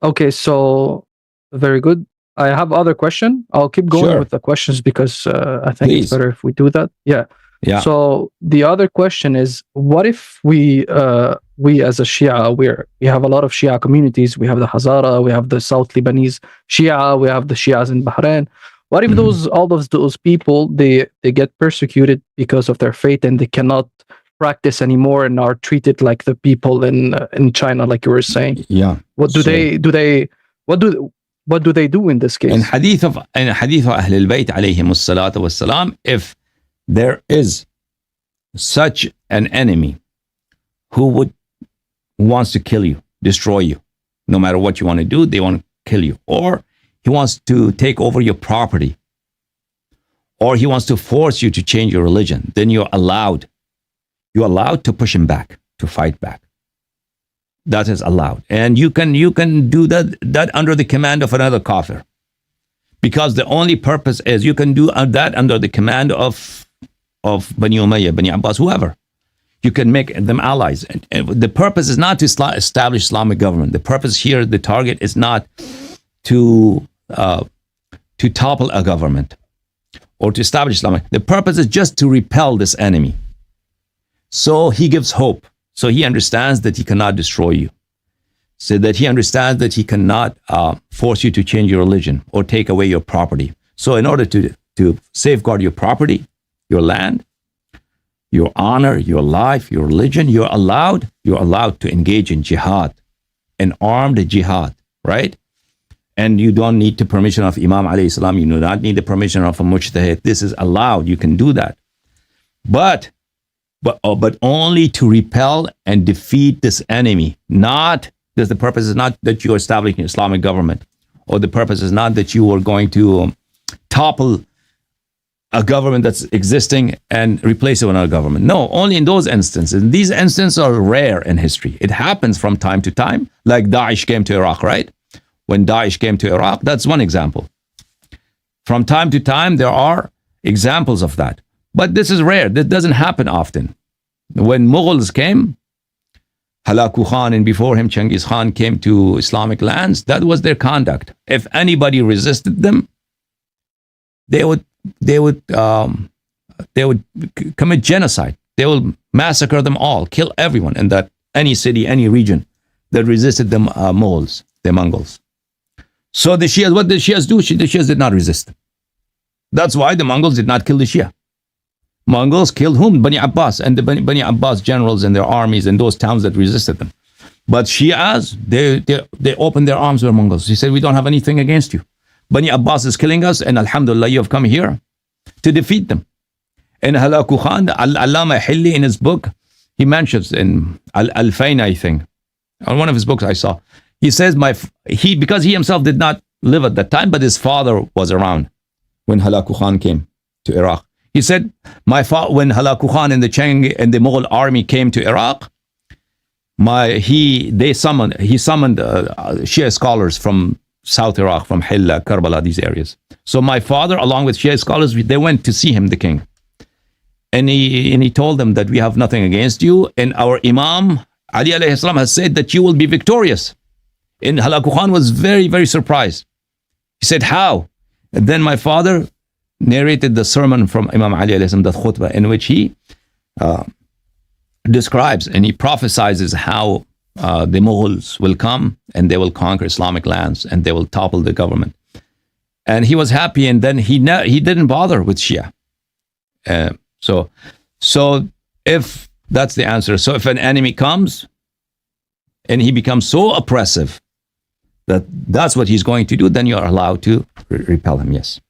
Okay, so very good. I have other question. I'll keep going Sure. with the questions because I think Please. it's better if we do that. Yeah. Yeah. So the other question is, what if we as a Shia, we have a lot of Shia communities. We have the Hazara, we have the South Lebanese Shia, we have the Shias in Bahrain. What if all of those people they get persecuted because of their faith and they cannot practice anymore and are treated like the people in China, like you were saying? Yeah. What do they do in this case? In hadith of Ahl al-Bayt alayhim as-salatu was-salam, if there is such an enemy who wants to kill you, destroy you, no matter what you want to do, they want to kill you, or he wants to take over your property, or he wants to force you to change your religion, then you're allowed to push him back, to fight back. That is allowed, and you can do that under the command of another kafir, because the only purpose is you can do that under the command of Bani Umayyah, Bani Abbas, whoever. You can make them allies. And the purpose is not to establish Islamic government. The purpose here, the target is not to topple a government or to establish Islamic. The purpose is just to repel this enemy. So he gives hope. So he understands that he cannot destroy you. So that he understands that he cannot force you to change your religion or take away your property. So in order to safeguard your property, your land, your honor, your life, your religion, you're allowed to engage in jihad, an armed jihad, right? And you don't need the permission of Imam alayhi salam. You do not need the permission of a mujtahid. This is allowed. You can do that. But only to repel and defeat this enemy. Not because the purpose is not that you're establishing an Islamic government, or the purpose is not that you are going to topple a government that's existing and replace it with another government. No, only in those instances. These instances are rare in history. It happens from time to time, like Daesh came to Iraq, right? When Daesh came to Iraq, that's one example. From time to time, there are examples of that. But this is rare. That doesn't happen often. When Mughals came, Halaku Khan and before him Genghis Khan came to Islamic lands, that was their conduct. If anybody resisted them, they would commit genocide. They will massacre them all, kill everyone in that any city, any region that resisted the Mughals, the Mongols. So the Shias, what did the Shias do? The Shias did not resist. That's why the Mongols did not kill the Shia. Mongols killed whom? Bani Abbas and the Bani Abbas generals and their armies in those towns that resisted them. But Shias, they opened their arms to the Mongols. He said, we don't have anything against you. Bani Abbas is killing us, and alhamdulillah, you have come here to defeat them. And Halaku Khan, Allama Hilli, in his book, he mentions in Al-Fain, I think, on one of his books I saw, he says, because he himself did not live at that time, but his father was around when Halaku Khan came to Iraq. He said, when Halaku Khan and the Mughal army came to Iraq, he summoned Shia scholars from South Iraq, from Hilla, Karbala, these areas. So my father, along with Shia scholars, they went to see him, the king. And he told them that we have nothing against you. And our Imam, Ali alayhi salam, has said that you will be victorious. And Halaku Khan was very, very surprised. He said, how? And then my father narrated the sermon from Imam Ali alayhi salam, that khutbah, in which he describes and he prophesizes how the Mughals will come and they will conquer Islamic lands and they will topple the government. And he was happy, and then he didn't bother with Shia. So if that's the answer. So if an enemy comes and he becomes so oppressive that that's what he's going to do, then you're allowed to repel him, yes.